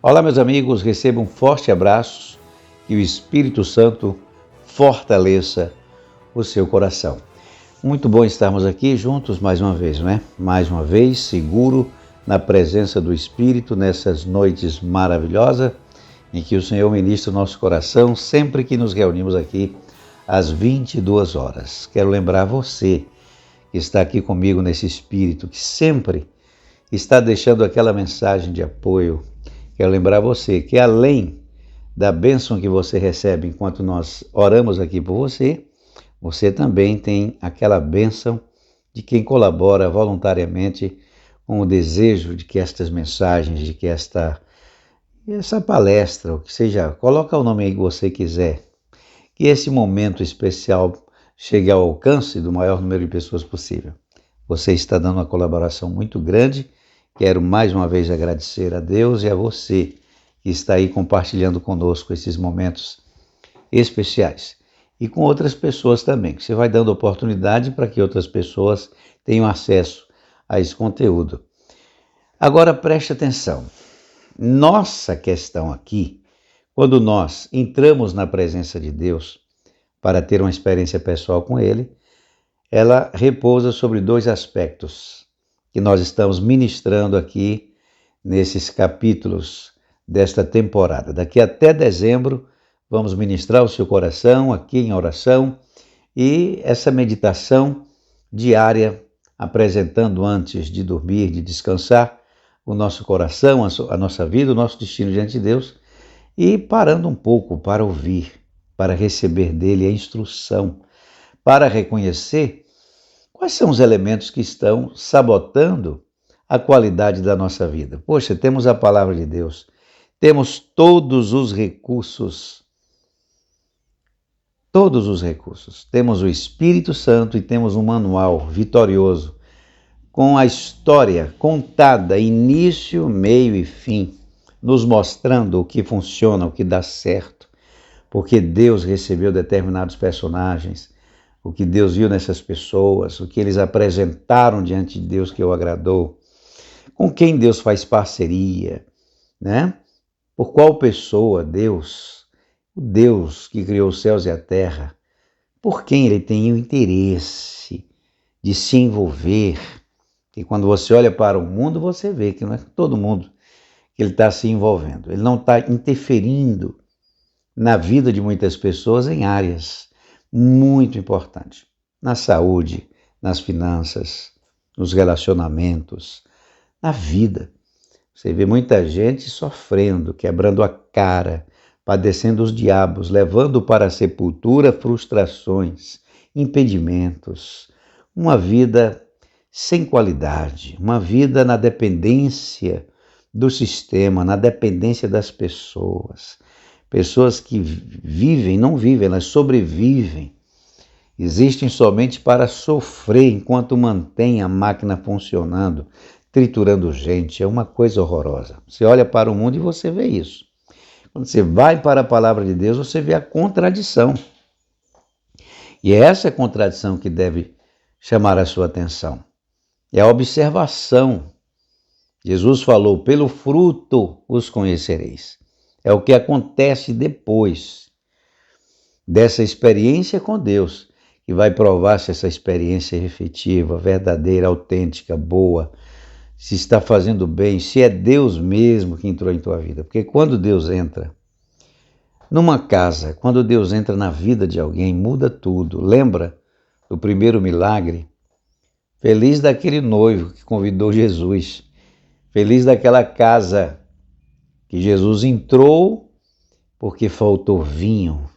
Olá, meus amigos, recebam um forte abraço e o Espírito Santo fortaleça o seu coração. Muito bom estarmos aqui juntos mais uma vez, não é? Mais uma vez, seguro na presença do Espírito nessas noites maravilhosas em que o Senhor ministra o nosso coração sempre que nos reunimos aqui às 22 horas. Quero lembrar você que está aqui comigo nesse Espírito, que sempre está deixando aquela mensagem de apoio. Quero lembrar você que além da bênção que você recebe enquanto nós oramos aqui por você, você também tem aquela bênção de quem colabora voluntariamente com o desejo de que estas mensagens, de que essa palestra, ou que seja, coloca o nome aí que você quiser, que esse momento especial chegue ao alcance do maior número de pessoas possível. Você está dando uma colaboração muito grande. Quero mais uma vez agradecer a Deus e a você que está aí compartilhando conosco esses momentos especiais. E com outras pessoas também, que você vai dando oportunidade para que outras pessoas tenham acesso a esse conteúdo. Agora preste atenção. Nossa questão aqui, quando nós entramos na presença de Deus para ter uma experiência pessoal com Ele, ela repousa sobre dois aspectos que nós estamos ministrando aqui nesses capítulos desta temporada. Daqui até dezembro, vamos ministrar o seu coração aqui em oração e essa meditação diária, apresentando antes de dormir, de descansar, o nosso coração, a nossa vida, o nosso destino diante de Deus e parando um pouco para ouvir, para receber dele a instrução, para reconhecer quais são os elementos que estão sabotando a qualidade da nossa vida. Poxa, temos a palavra de Deus, temos todos os recursos, temos o Espírito Santo e temos um manual vitorioso, com a história contada, início, meio e fim, nos mostrando o que funciona, o que dá certo, porque Deus recebeu determinados personagens, o que Deus viu nessas pessoas, o que eles apresentaram diante de Deus que o agradou, com quem Deus faz parceria, né? Por qual pessoa Deus, o Deus que criou os céus e a terra, por quem ele tem o interesse de se envolver. E quando você olha para o mundo, você vê que não é todo mundo que ele está se envolvendo. Ele não está interferindo na vida de muitas pessoas em áreas muito importantes. Na saúde, nas finanças, nos relacionamentos, na vida. Você vê muita gente sofrendo, quebrando a cara, padecendo os diabos, levando para a sepultura frustrações, impedimentos, uma vida sem qualidade, uma vida na dependência do sistema, na dependência das pessoas. Pessoas que não vivem, elas sobrevivem. Existem somente para sofrer enquanto mantém a máquina funcionando, triturando gente. É uma coisa horrorosa. Você olha para o mundo e você vê isso. Quando você vai para a palavra de Deus, você vê a contradição. E é essa contradição que deve chamar a sua atenção. É a observação. Jesus falou, pelo fruto os conhecereis. É o que acontece depois dessa experiência com Deus, que vai provar se essa experiência é efetiva, verdadeira, autêntica, boa, se está fazendo bem, se é Deus mesmo que entrou em tua vida. Porque quando Deus entra numa casa, quando Deus entra na vida de alguém, muda tudo. Lembra do primeiro milagre? Feliz daquele noivo que convidou Jesus. Feliz daquela casa que Jesus entrou porque faltou vinho,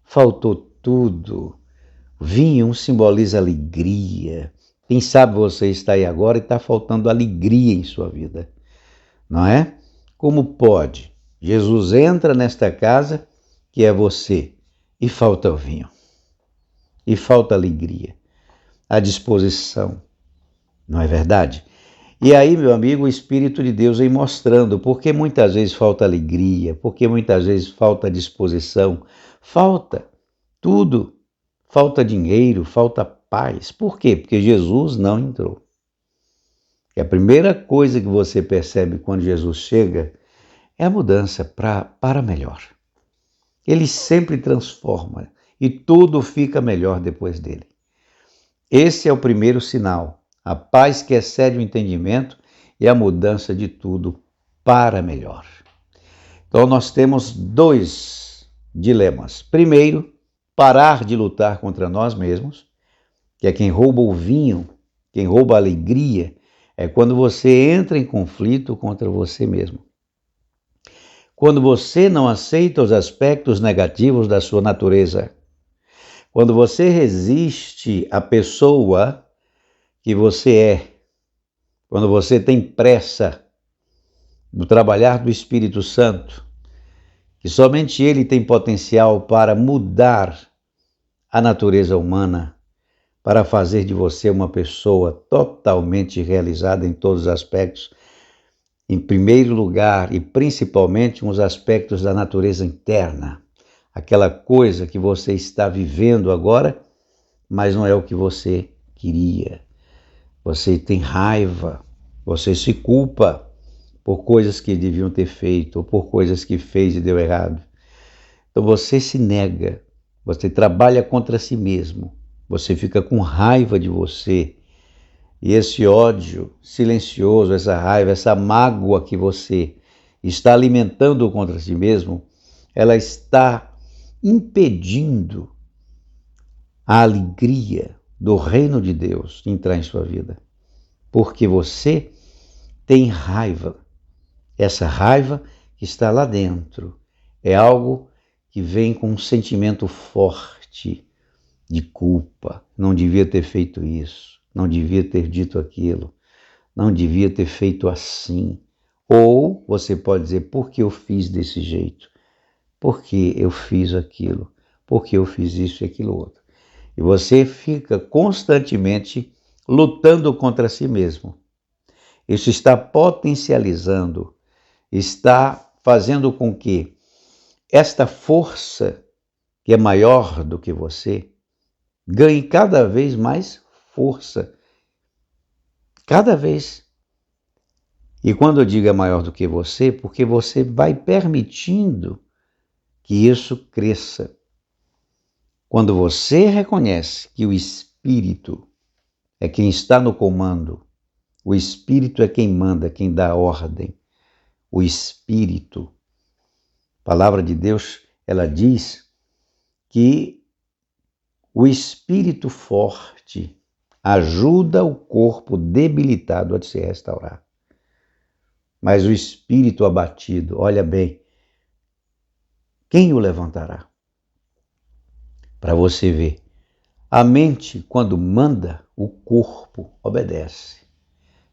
faltou tudo. Vinho simboliza alegria. Quem sabe você está aí agora e está faltando alegria em sua vida, não é? Como pode? Jesus entra nesta casa que é você e falta o vinho, e falta alegria, a disposição, não é verdade? E aí, meu amigo, o Espírito de Deus vem mostrando porque muitas vezes falta alegria, porque muitas vezes falta disposição, falta tudo, falta dinheiro, falta paz. Por quê? Porque Jesus não entrou. E a primeira coisa que você percebe quando Jesus chega é a mudança para melhor. Ele sempre transforma e tudo fica melhor depois dele. Esse é o primeiro sinal, a paz que excede o entendimento e a mudança de tudo para melhor. Então nós temos dois dilemas. Primeiro, parar de lutar contra nós mesmos, que é quem rouba o vinho, quem rouba a alegria, é quando você entra em conflito contra você mesmo. Quando você não aceita os aspectos negativos da sua natureza. Quando você resiste à pessoa que você é. Quando você tem pressa do trabalhar do Espírito Santo, que somente ele tem potencial para mudar a natureza humana, para fazer de você uma pessoa totalmente realizada em todos os aspectos, em primeiro lugar e principalmente nos aspectos da natureza interna, aquela coisa que você está vivendo agora, mas não é o que você queria. Você tem raiva, você se culpa por coisas que deviam ter feito, ou por coisas que fez e deu errado. Então você se nega, você trabalha contra si mesmo, você fica com raiva de você. E esse ódio silencioso, essa raiva, essa mágoa que você está alimentando contra si mesmo, ela está impedindo a alegria do reino de Deus entrar em sua vida. Porque você tem raiva. Essa raiva que está lá dentro é algo que vem com um sentimento forte de culpa. Não devia ter feito isso, não devia ter dito aquilo, não devia ter feito assim. Ou você pode dizer, por que eu fiz desse jeito? Por que eu fiz aquilo? Por que eu fiz isso e aquilo outro? E você fica constantemente lutando contra si mesmo. Isso está potencializando, está fazendo com que esta força, que é maior do que você, ganhe cada vez mais força. Cada vez. E quando eu digo é maior do que você, porque você vai permitindo que isso cresça. Quando você reconhece que o Espírito é quem está no comando, o Espírito é quem manda, quem dá ordem, o Espírito. A palavra de Deus, ela diz que o Espírito forte ajuda o corpo debilitado a se restaurar. Mas o Espírito abatido, olha bem, quem o levantará? Para você ver, a mente, quando manda, o corpo obedece.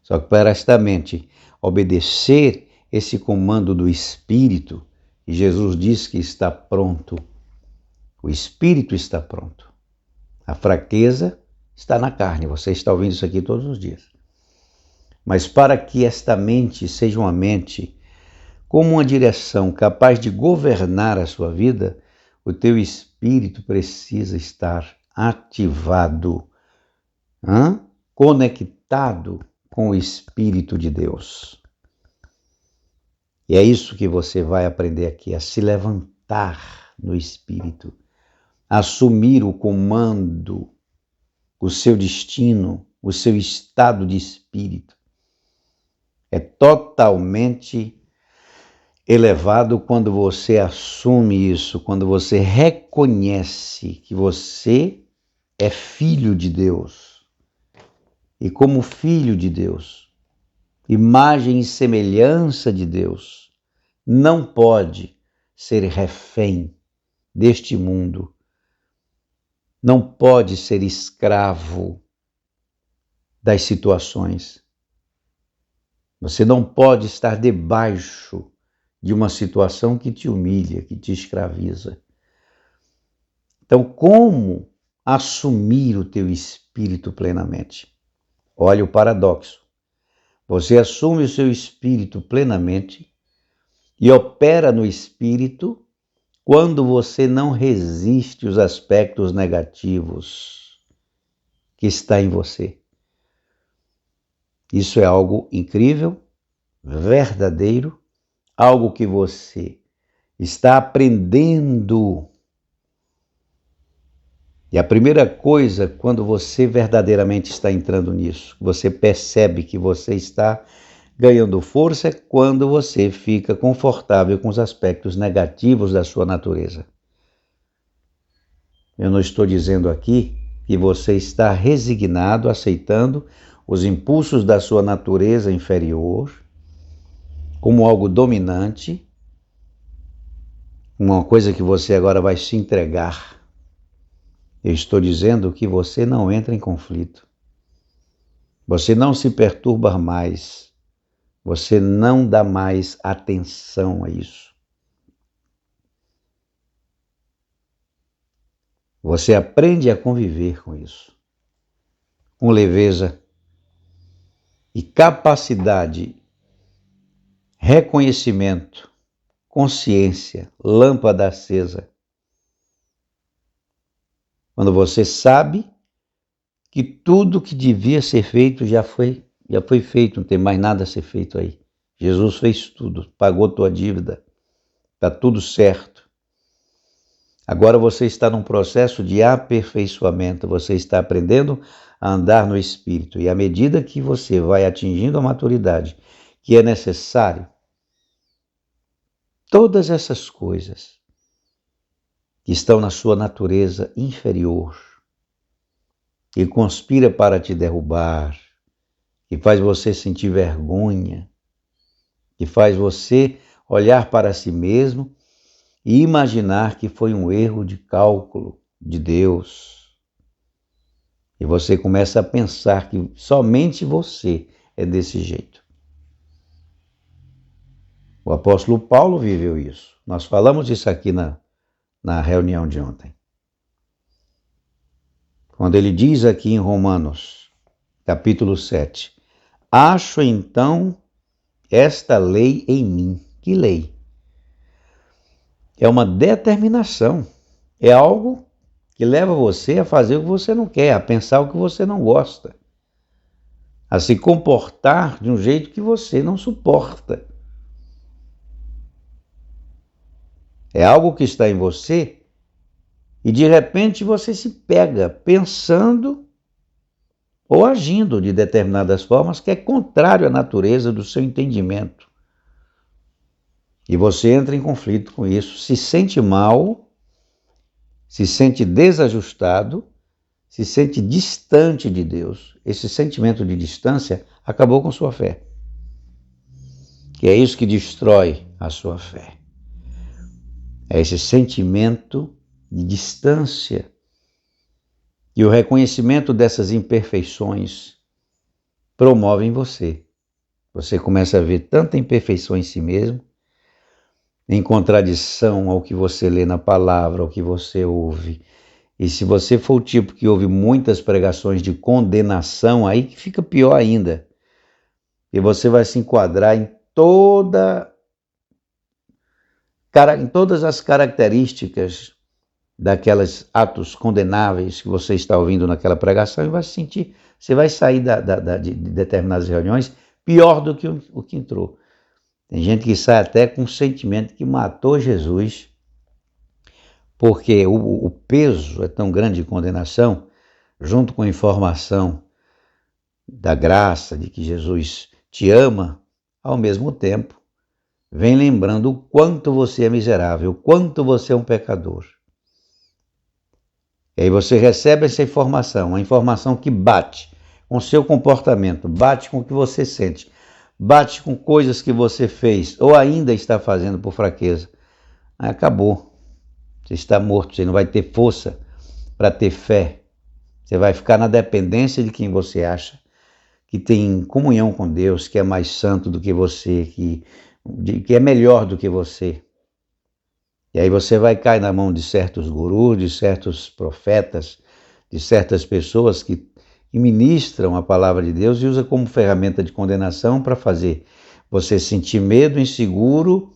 Só que para esta mente obedecer esse comando do Espírito, e Jesus diz que está pronto, o Espírito está pronto. A fraqueza está na carne, você está ouvindo isso aqui todos os dias. Mas para que esta mente seja uma mente como uma direção capaz de governar a sua vida, o teu espírito precisa estar ativado, conectado com o Espírito de Deus. E é isso que você vai aprender aqui, a se levantar no Espírito, assumir o comando, o seu destino, o seu estado de espírito. É totalmente elevado quando você assume isso, quando você reconhece que você é filho de Deus. E como filho de Deus, imagem e semelhança de Deus, não pode ser refém deste mundo, não pode ser escravo das situações. Você não pode estar debaixo de uma situação que te humilha, que te escraviza. Então, como assumir o teu espírito plenamente? Olha o paradoxo. Você assume o seu espírito plenamente e opera no espírito quando você não resiste aos aspectos negativos que está em você. Isso é algo incrível, verdadeiro, algo que você está aprendendo. E a primeira coisa, quando você verdadeiramente está entrando nisso, você percebe que você está ganhando força, é quando você fica confortável com os aspectos negativos da sua natureza. Eu não estou dizendo aqui que você está resignado, aceitando os impulsos da sua natureza inferior como algo dominante, uma coisa que você agora vai se entregar. Eu estou dizendo que você não entra em conflito. Você não se perturba mais. Você não dá mais atenção a isso. Você aprende a conviver com isso, com leveza e capacidade, reconhecimento, consciência, lâmpada acesa. Quando você sabe que tudo que devia ser feito já foi feito, não tem mais nada a ser feito aí. Jesus fez tudo, pagou tua dívida, está tudo certo. Agora você está num processo de aperfeiçoamento, você está aprendendo a andar no Espírito. E à medida que você vai atingindo a maturidade que é necessário, todas essas coisas que estão na sua natureza inferior, que conspira para te derrubar, que faz você sentir vergonha, que faz você olhar para si mesmo e imaginar que foi um erro de cálculo de Deus. E você começa a pensar que somente você é desse jeito. O apóstolo Paulo viveu isso. Nós falamos isso aqui na reunião de ontem. Quando ele diz aqui em Romanos, capítulo 7, acho então esta lei em mim. Que lei? É uma determinação. É algo que leva você a fazer o que você não quer, a pensar o que você não gosta, a se comportar de um jeito que você não suporta. É algo que está em você e de repente você se pega pensando ou agindo de determinadas formas que é contrário à natureza do seu entendimento. E você entra em conflito com isso, se sente mal, se sente desajustado, se sente distante de Deus. Esse sentimento de distância acabou com sua fé. Que é isso que destrói a sua fé. É esse sentimento de distância e o reconhecimento dessas imperfeições promove em você. Você começa a ver tanta imperfeição em si mesmo, em contradição ao que você lê na palavra, ao que você ouve. E se você for o tipo que ouve muitas pregações de condenação, aí que fica pior ainda. E você vai se enquadrar em todas as características daqueles atos condenáveis que você está ouvindo naquela pregação e vai se sentir, você vai sair de determinadas reuniões pior do que o que entrou. Tem gente que sai até com o sentimento que matou Jesus, porque o peso é tão grande de condenação, junto com a informação da graça, de que Jesus te ama, ao mesmo tempo, vem lembrando o quanto você é miserável, o quanto você é um pecador. E aí você recebe essa informação, uma informação que bate com o seu comportamento, bate com o que você sente, bate com coisas que você fez ou ainda está fazendo por fraqueza. Aí acabou. Você está morto, você não vai ter força para ter fé. Você vai ficar na dependência de quem você acha que tem comunhão com Deus, que é mais santo do que você, que é melhor do que você. E aí você vai cair na mão de certos gurus, de certos profetas, de certas pessoas que e ministram a palavra de Deus e usa como ferramenta de condenação para fazer você sentir medo, inseguro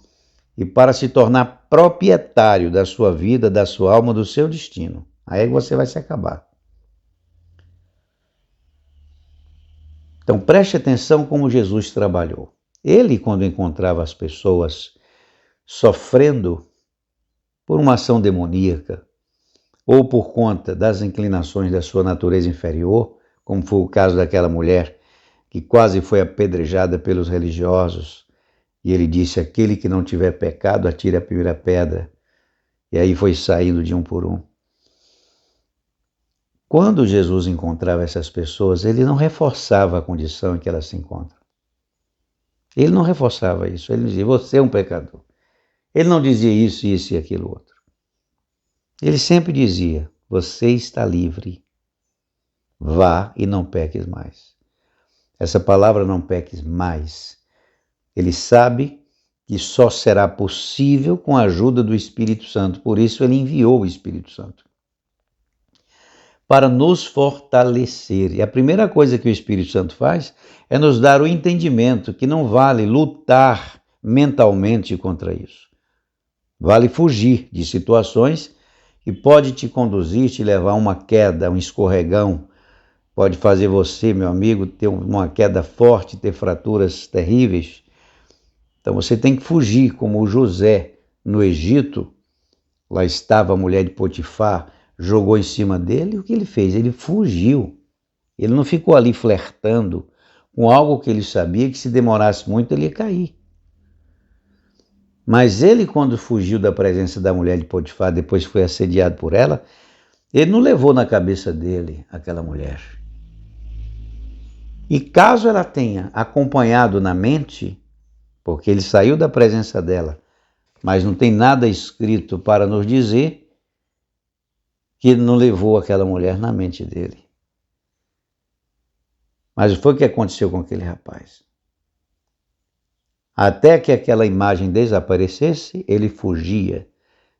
e para se tornar proprietário da sua vida, da sua alma, do seu destino. Aí você vai se acabar. Então preste atenção como Jesus trabalhou. Ele, quando encontrava as pessoas sofrendo por uma ação demoníaca ou por conta das inclinações da sua natureza inferior, como foi o caso daquela mulher que quase foi apedrejada pelos religiosos, e ele disse: aquele que não tiver pecado, atire a primeira pedra. E aí foi saindo de um por um. Quando Jesus encontrava essas pessoas, ele não reforçava a condição em que elas se encontram. Ele não reforçava isso. Ele dizia: você é um pecador. Ele não dizia isso, isso e aquilo outro. Ele sempre dizia: você está livre. Vá e não peques mais. Essa palavra não peques mais, ele sabe que só será possível com a ajuda do Espírito Santo. Por isso ele enviou o Espírito Santo para nos fortalecer. E a primeira coisa que o Espírito Santo faz é nos dar o entendimento que não vale lutar mentalmente contra isso. Vale fugir de situações que pode te conduzir, te levar a uma queda, um escorregão. Pode fazer você, meu amigo, ter uma queda forte, ter fraturas terríveis. Então você tem que fugir, como o José no Egito. Lá estava a mulher de Potifar, jogou em cima dele, e o que ele fez? Ele fugiu. Ele não ficou ali flertando com algo que ele sabia que se demorasse muito ele ia cair. Mas ele, quando fugiu da presença da mulher de Potifar, depois foi assediado por ela, ele não levou na cabeça dele aquela mulher. E caso ela tenha acompanhado na mente, porque ele saiu da presença dela, mas não tem nada escrito para nos dizer que ele não levou aquela mulher na mente dele. Mas foi o que aconteceu com aquele rapaz. Até que aquela imagem desaparecesse, ele fugia.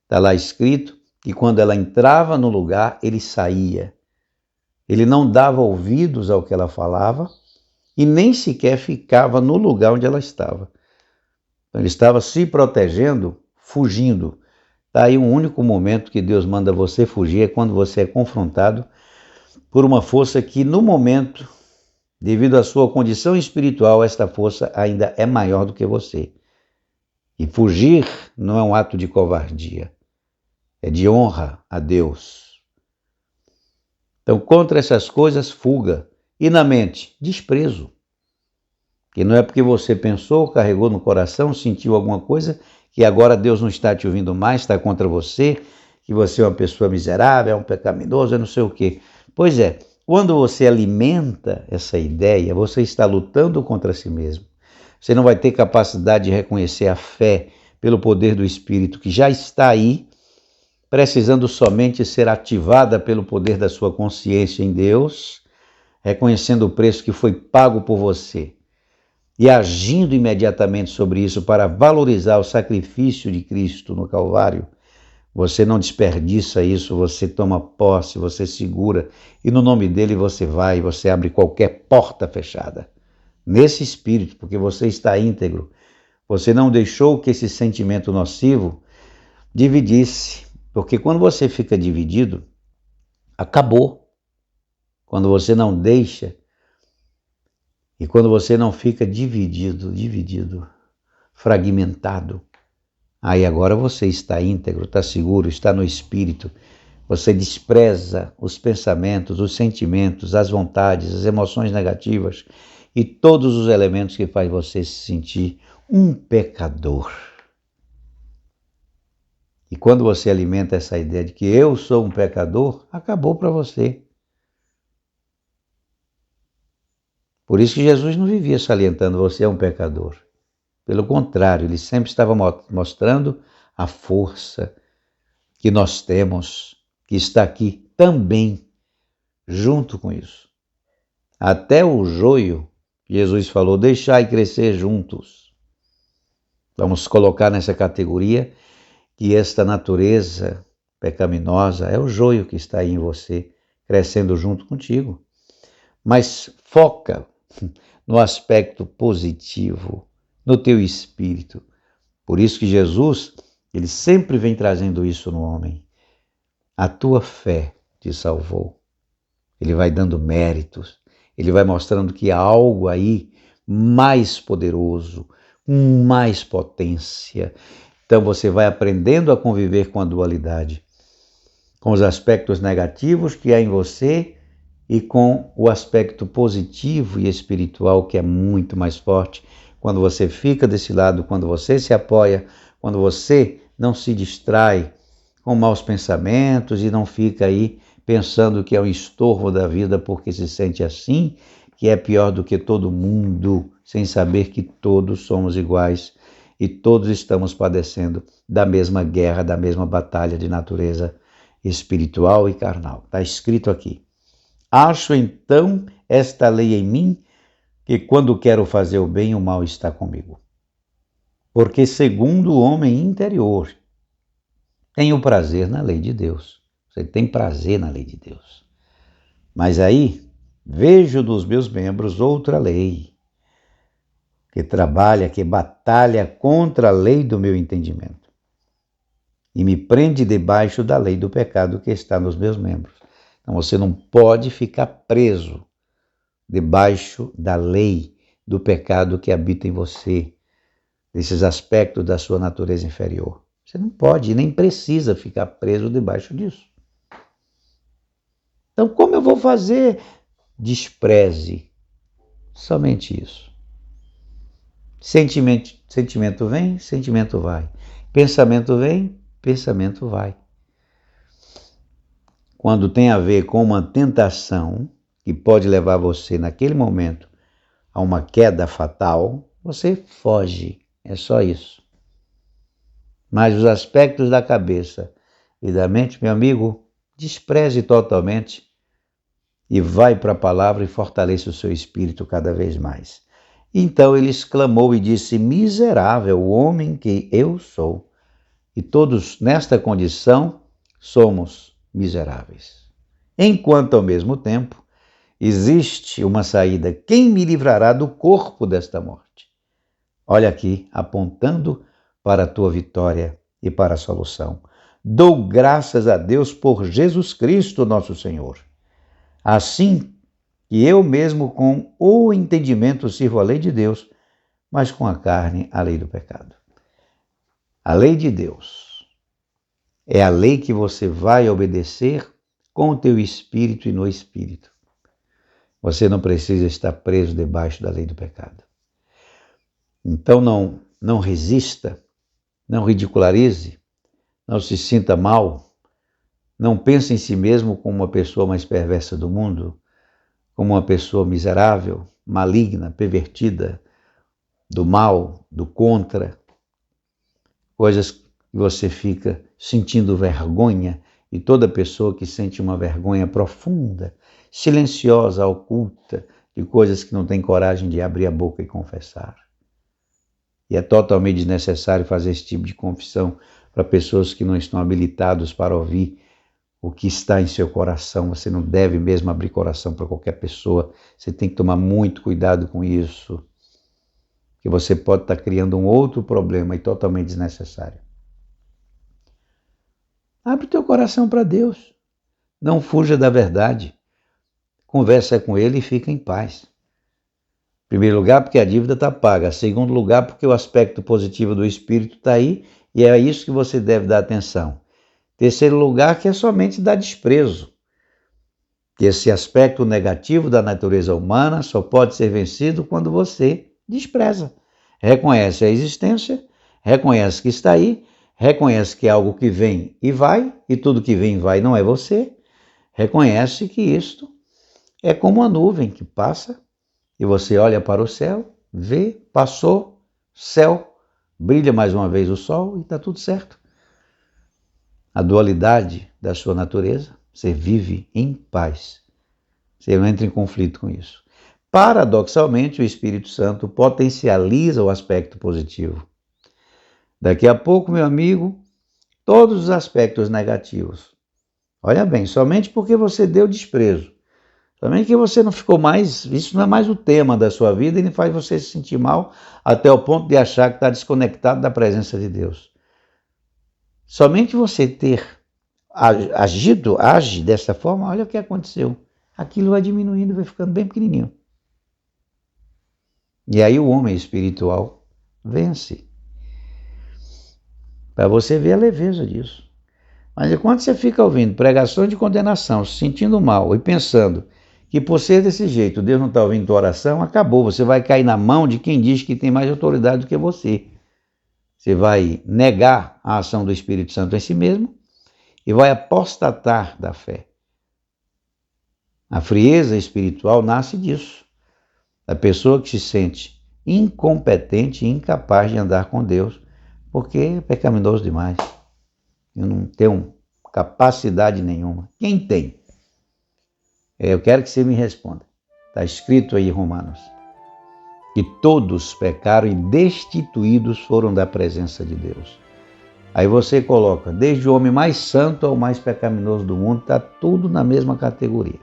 Está lá escrito que quando ela entrava no lugar, ele saía. Ele não dava ouvidos ao que ela falava e nem sequer ficava no lugar onde ela estava. Então, ele estava se protegendo, fugindo. Está aí um único momento que Deus manda você fugir, é quando você é confrontado por uma força que, no momento, devido à sua condição espiritual, esta força ainda é maior do que você. E fugir não é um ato de covardia, é de honra a Deus. Então, contra essas coisas, fuga. E na mente, desprezo. Que não é porque você pensou, carregou no coração, sentiu alguma coisa, que agora Deus não está te ouvindo mais, está contra você, que você é uma pessoa miserável, é um pecaminoso, é não sei o quê. Pois é, quando você alimenta essa ideia, você está lutando contra si mesmo. Você não vai ter capacidade de reconhecer a fé pelo poder do Espírito que já está aí, precisando somente ser ativada pelo poder da sua consciência em Deus, reconhecendo o preço que foi pago por você e agindo imediatamente sobre isso para valorizar o sacrifício de Cristo no Calvário. Você não desperdiça isso, você toma posse, você segura e no nome dele você vai, você abre qualquer porta fechada. Nesse espírito, porque você está íntegro, você não deixou que esse sentimento nocivo dividisse. Porque quando você fica dividido, acabou. Quando você não deixa e quando você não fica dividido, fragmentado, aí agora você está íntegro, está seguro, está no espírito. Você despreza os pensamentos, os sentimentos, as vontades, as emoções negativas e todos os elementos que fazem você se sentir um pecador. E quando você alimenta essa ideia de que eu sou um pecador, acabou para você. Por isso que Jesus não vivia salientando você é um pecador. Pelo contrário, ele sempre estava mostrando a força que nós temos, que está aqui também, junto com isso. Até o joio, Jesus falou, deixai crescer juntos. Vamos colocar nessa categoria que esta natureza pecaminosa é o joio que está aí em você, crescendo junto contigo. mas foca no aspecto positivo, no teu espírito. Por isso que Jesus, ele sempre vem trazendo isso no homem. A tua fé te salvou. Ele vai dando méritos, ele vai mostrando que há algo aí mais poderoso, com mais potência. Então você vai aprendendo a conviver com a dualidade, com os aspectos negativos que há em você e com o aspecto positivo e espiritual que é muito mais forte quando você fica desse lado, quando você se apoia, quando você não se distrai com maus pensamentos e não fica aí pensando que é um estorvo da vida porque se sente assim, que é pior do que todo mundo, sem saber que todos somos iguais e todos estamos padecendo da mesma guerra, da mesma batalha de natureza espiritual e carnal. Está escrito aqui. Acho então esta lei em mim, que quando quero fazer o bem, o mal está comigo. Porque segundo o homem interior, tenho prazer na lei de Deus. Você tem prazer na lei de Deus. Mas aí, vejo dos meus membros outra lei, que trabalha, que batalha contra a lei do meu entendimento. E me prende debaixo da lei do pecado que está nos meus membros. Então você não pode ficar preso debaixo da lei do pecado que habita em você, desses aspectos da sua natureza inferior. Você não pode e nem precisa ficar preso debaixo disso. Então, como eu vou fazer? Despreze. Somente isso. Sentimento vem, sentimento vai. Pensamento vem, pensamento vai. Quando tem a ver com uma tentação que pode levar você naquele momento a uma queda fatal, você foge. É só isso. Mas os aspectos da cabeça e da mente, meu amigo, despreze totalmente e vai para a palavra e fortaleça o seu espírito cada vez mais. Então ele exclamou e disse: miserável o homem que eu sou. E todos nesta condição somos miseráveis. Enquanto ao mesmo tempo existe uma saída. Quem me livrará do corpo desta morte? Olha aqui, apontando para a tua vitória e para a solução. Dou graças a Deus por Jesus Cristo, nosso Senhor. Assim que eu mesmo com o entendimento sirvo a lei de Deus, mas com a carne a lei do pecado. A lei de Deus é a lei que você vai obedecer com o teu espírito e no espírito. Você não precisa estar preso debaixo da lei do pecado. Então não resista, não ridicularize, não se sinta mal, não pense em si mesmo como uma pessoa mais perversa do mundo, como uma pessoa miserável, maligna, pervertida, do mal, do contra, coisas que você fica sentindo vergonha, e toda pessoa que sente uma vergonha profunda, silenciosa, oculta, de coisas que não tem coragem de abrir a boca e confessar. E é totalmente desnecessário fazer esse tipo de confissão para pessoas que não estão habilitados para ouvir o que está em seu coração. Você não deve mesmo abrir coração para qualquer pessoa. Você tem que tomar muito cuidado com isso, que você pode estar criando um outro problema e totalmente desnecessário. Abre teu coração para Deus. Não fuja da verdade. Conversa com Ele e fica em paz. Em primeiro lugar, porque a dívida está paga. Em segundo lugar, porque o aspecto positivo do Espírito está aí e é isso que você deve dar atenção. Terceiro lugar, que é somente dar desprezo. Que esse aspecto negativo da natureza humana só pode ser vencido quando você despreza. Reconhece a existência, reconhece que está aí, reconhece que é algo que vem e vai, e tudo que vem e vai não é você. Reconhece que isto é como uma nuvem que passa e você olha para o céu, vê, passou, céu, brilha mais uma vez o sol e está tudo certo. A dualidade da sua natureza, você vive em paz. Você não entra em conflito com isso. Paradoxalmente, o Espírito Santo potencializa o aspecto positivo. Daqui a pouco, meu amigo, todos os aspectos negativos. Olha bem, somente porque você deu desprezo, Somente que você não ficou mais, isso não é mais o tema da sua vida e ele faz você se sentir mal até o ponto de achar que está desconectado da presença de Deus. Somente você ter age dessa forma, olha o que aconteceu. Aquilo vai diminuindo, vai ficando bem pequenininho. E aí o homem espiritual vence. Para você ver a leveza disso. Mas enquanto você fica ouvindo pregações de condenação, se sentindo mal e pensando que por ser desse jeito Deus não está ouvindo tua oração, acabou. Você vai cair na mão de quem diz que tem mais autoridade do que você. Você vai negar a ação do Espírito Santo em si mesmo e vai apostatar da fé. A frieza espiritual nasce disso. A pessoa que se sente incompetente e incapaz de andar com Deus porque é pecaminoso demais. Eu não tenho capacidade nenhuma. Quem tem? Eu quero que você me responda. Está escrito aí em Romanos que todos pecaram e destituídos foram da presença de Deus. Aí você coloca, desde o homem mais santo ao mais pecaminoso do mundo, está tudo na mesma categoria.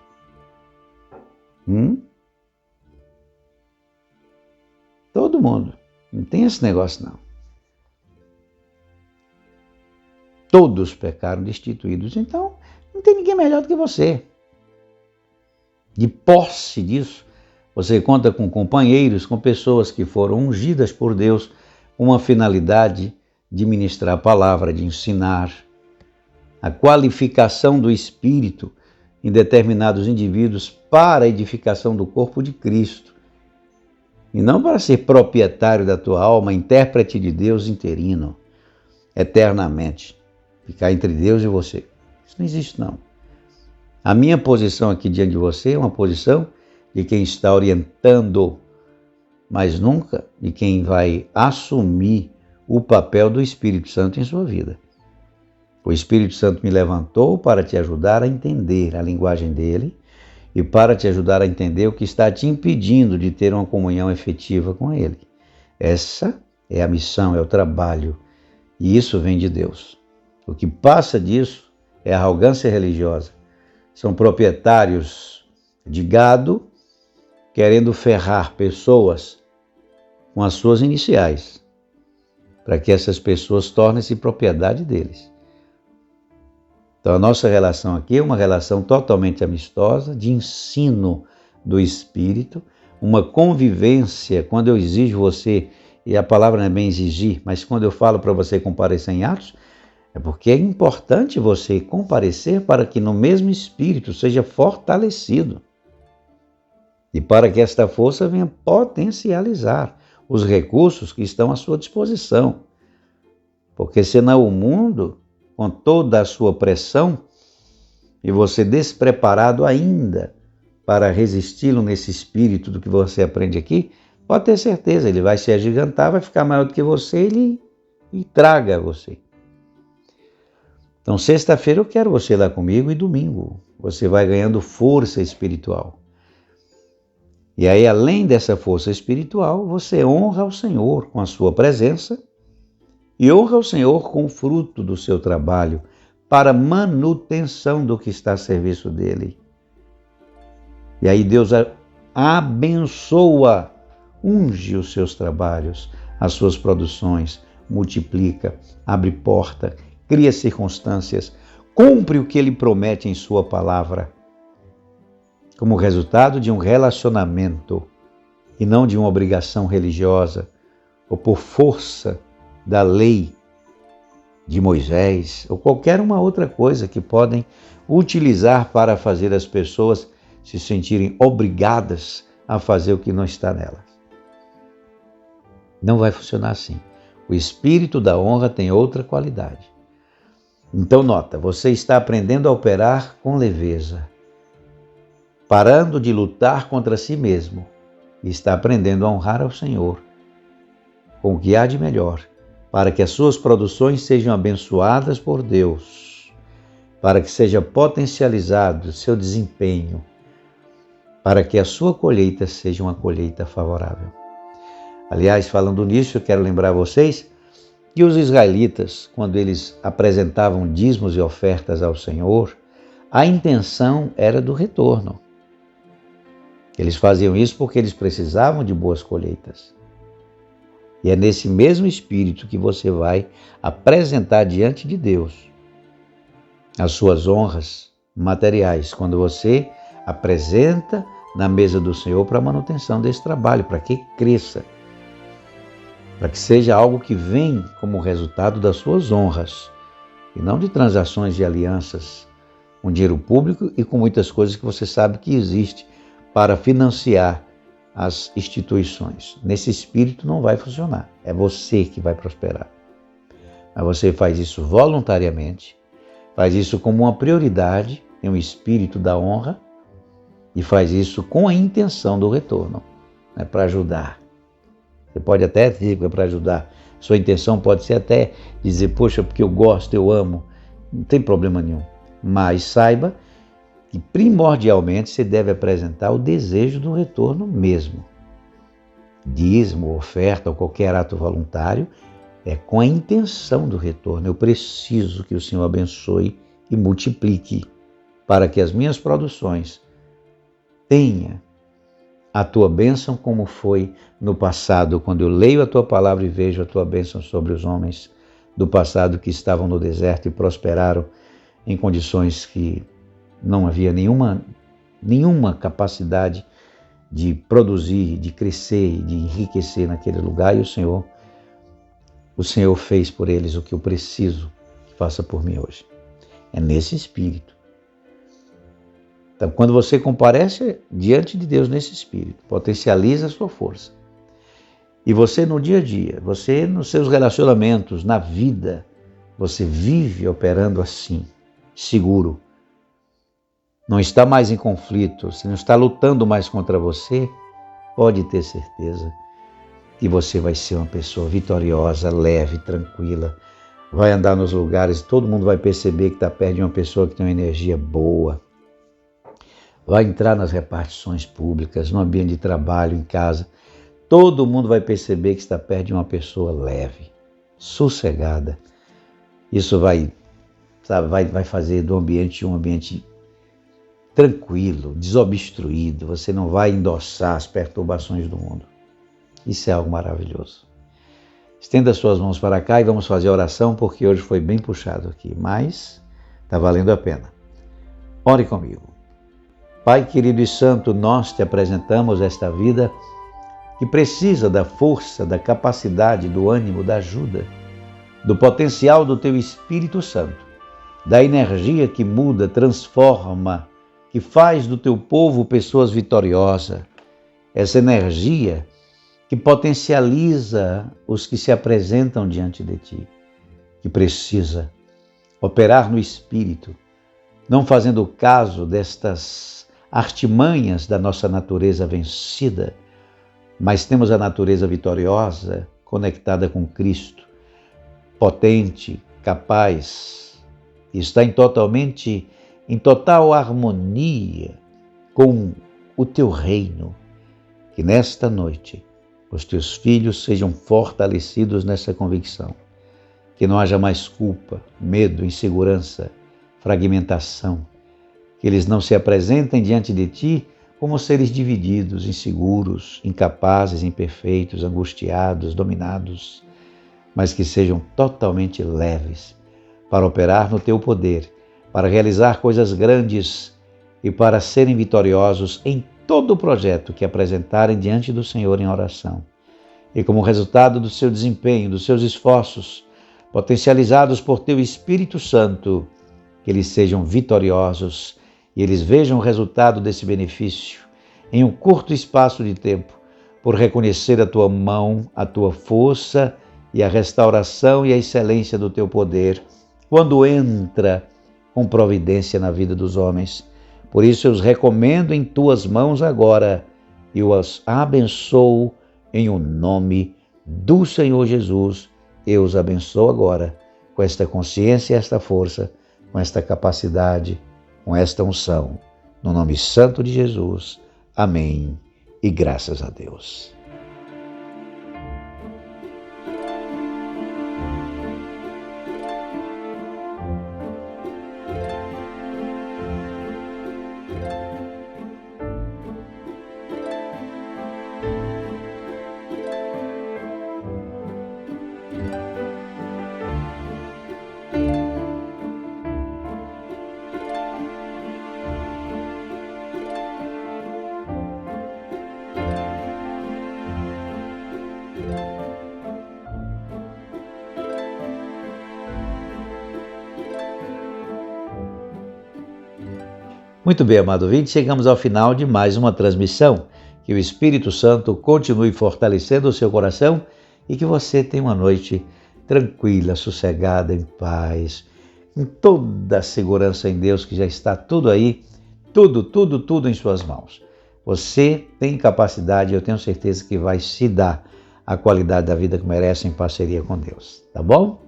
Todo mundo. Não tem esse negócio não. Todos pecaram destituídos. Então, não tem ninguém melhor do que você. De posse disso, você conta com companheiros, com pessoas que foram ungidas por Deus com uma finalidade de ministrar a palavra, de ensinar. A qualificação do Espírito em determinados indivíduos para a edificação do corpo de Cristo. E não para ser proprietário da tua alma, intérprete de Deus interino, eternamente. Ficar entre Deus e você. Isso não existe, não. A minha posição aqui diante de você é uma posição de quem está orientando, mas nunca de quem vai assumir o papel do Espírito Santo em sua vida. O Espírito Santo me levantou para te ajudar a entender a linguagem dele e para te ajudar a entender o que está te impedindo de ter uma comunhão efetiva com ele. Essa é a missão, é o trabalho, e isso vem de Deus. O que passa disso é arrogância religiosa. São proprietários de gado querendo ferrar pessoas com as suas iniciais, para que essas pessoas tornem-se propriedade deles. Então a nossa relação aqui é uma relação totalmente amistosa, de ensino do Espírito, uma convivência. Quando eu exijo você, e a palavra não é bem exigir, mas quando eu falo para você comparecer em atos, é porque é importante você comparecer para que no mesmo Espírito seja fortalecido e para que esta força venha potencializar os recursos que estão à sua disposição. Porque senão o mundo, com toda a sua pressão, e você despreparado ainda para resisti-lo nesse espírito do que você aprende aqui, pode ter certeza, ele vai se agigantar, vai ficar maior do que você e traga você. Então, sexta-feira eu quero você lá comigo e domingo você vai ganhando força espiritual. E aí, além dessa força espiritual, você honra o Senhor com a sua presença e honra o Senhor com o fruto do seu trabalho para manutenção do que está a serviço dele. E aí Deus abençoa, unge os seus trabalhos, as suas produções, multiplica, abre porta, cria circunstâncias, cumpre o que ele promete em sua palavra, como resultado de um relacionamento e não de uma obrigação religiosa ou por força da lei de Moisés ou qualquer uma outra coisa que podem utilizar para fazer as pessoas se sentirem obrigadas a fazer o que não está nelas. Não vai funcionar assim. O espírito da honra tem outra qualidade. Então nota, você está aprendendo a operar com leveza, parando de lutar contra si mesmo e está aprendendo a honrar ao Senhor com o que há de melhor, para que as suas produções sejam abençoadas por Deus, para que seja potencializado o seu desempenho, para que a sua colheita seja uma colheita favorável. Aliás, falando nisso, eu quero lembrar vocês que os israelitas, quando eles apresentavam dízimos e ofertas ao Senhor, a intenção era do retorno. Eles faziam isso porque eles precisavam de boas colheitas. E é nesse mesmo espírito que você vai apresentar diante de Deus as suas honras materiais, quando você apresenta na mesa do Senhor para a manutenção desse trabalho, para que cresça, para que seja algo que vem como resultado das suas honras, e não de transações de alianças com dinheiro público e com muitas coisas que você sabe que existe para financiar as instituições. Nesse espírito não vai funcionar, é você que vai prosperar. Mas você faz isso voluntariamente, faz isso como uma prioridade, tem um espírito da honra e faz isso com a intenção do retorno, né, para ajudar. Você pode até dizer que é para ajudar. Sua intenção pode ser até dizer, poxa, porque eu gosto, eu amo, não tem problema nenhum. Mas saiba que primordialmente você deve apresentar o desejo do retorno mesmo. Dízimo, oferta ou qualquer ato voluntário é com a intenção do retorno. Eu preciso que o Senhor abençoe e multiplique para que as minhas produções tenham a tua bênção como foi no passado, quando eu leio a tua palavra e vejo a tua bênção sobre os homens do passado que estavam no deserto e prosperaram em condições que não havia nenhuma capacidade de produzir, de crescer, de enriquecer naquele lugar, e o Senhor fez por eles o que eu preciso que faça por mim hoje. É nesse espírito. Então, quando você comparece diante de Deus nesse espírito, potencializa a sua força. E você no dia a dia, você nos seus relacionamentos, na vida, você vive operando assim, seguro. Não está mais em conflito, se não está lutando mais contra você, pode ter certeza que você vai ser uma pessoa vitoriosa, leve, tranquila. Vai andar nos lugares, todo mundo vai perceber que está perto de uma pessoa que tem uma energia boa. Vai entrar nas repartições públicas, no ambiente de trabalho, em casa. Todo mundo vai perceber que está perto de uma pessoa leve, sossegada. Isso vai fazer do ambiente um ambiente tranquilo, desobstruído. Você não vai endossar as perturbações do mundo. Isso é algo maravilhoso. Estenda as suas mãos para cá e vamos fazer a oração, porque hoje foi bem puxado aqui, mas está valendo a pena. Ore comigo. Pai querido e santo, nós te apresentamos esta vida que precisa da força, da capacidade, do ânimo, da ajuda, do potencial do teu Espírito Santo, da energia que muda, transforma, que faz do teu povo pessoas vitoriosas. Essa energia que potencializa os que se apresentam diante de ti, que precisa operar no Espírito, não fazendo caso destas artimanhas da nossa natureza vencida, mas temos a natureza vitoriosa, conectada com Cristo, potente, capaz, está em total harmonia com o teu reino. Que nesta noite os teus filhos sejam fortalecidos nessa convicção, que não haja mais culpa, medo, insegurança, fragmentação, que eles não se apresentem diante de ti como seres divididos, inseguros, incapazes, imperfeitos, angustiados, dominados, mas que sejam totalmente leves para operar no teu poder, para realizar coisas grandes e para serem vitoriosos em todo o projeto que apresentarem diante do Senhor em oração. E como resultado do seu desempenho, dos seus esforços, potencializados por teu Espírito Santo, que eles sejam vitoriosos e eles vejam o resultado desse benefício em um curto espaço de tempo, por reconhecer a tua mão, a tua força e a restauração e a excelência do teu poder, quando entra com providência na vida dos homens. Por isso eu os recomendo em tuas mãos agora e os abençoo em o nome do Senhor Jesus. Eu os abençoo agora com esta consciência e esta força, com esta capacidade, com esta unção. No nome santo de Jesus. Amém. E graças a Deus. Muito bem, amado ouvinte, chegamos ao final de mais uma transmissão. Que o Espírito Santo continue fortalecendo o seu coração e que você tenha uma noite tranquila, sossegada, em paz, com toda a segurança em Deus, que já está tudo aí, tudo em suas mãos. Você tem capacidade, eu tenho certeza que vai se dar a qualidade da vida que merece em parceria com Deus, tá bom?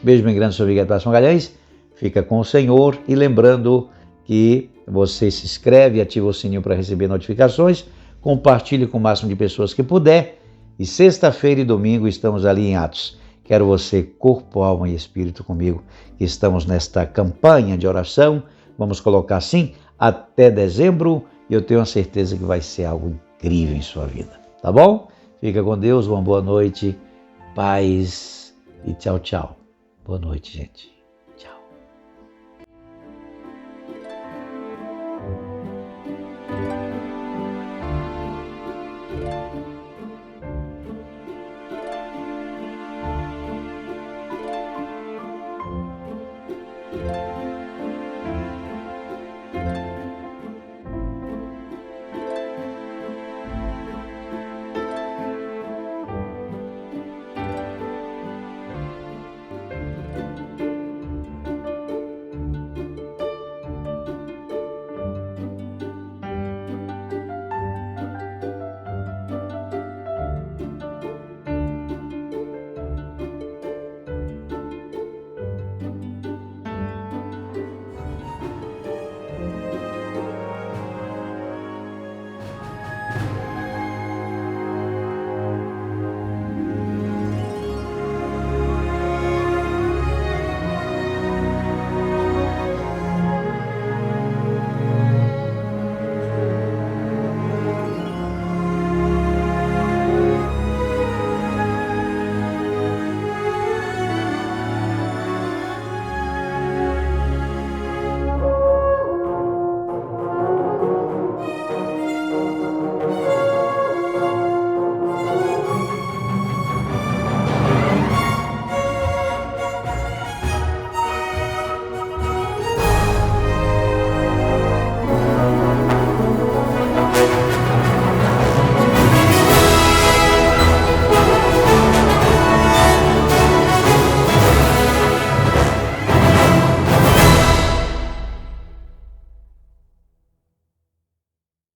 Beijo bem grande, sou Miguel Passos Magalhães, fica com o Senhor e lembrando que você se inscreve, ativa o sininho para receber notificações, compartilhe com o máximo de pessoas que puder e sexta-feira e domingo estamos ali em Atos. Quero você, corpo, alma e espírito comigo, que estamos nesta campanha de oração, vamos colocar assim, até dezembro, e eu tenho a certeza que vai ser algo incrível em sua vida, tá bom? Fica com Deus, uma boa noite, paz e tchau, tchau. Boa noite, gente.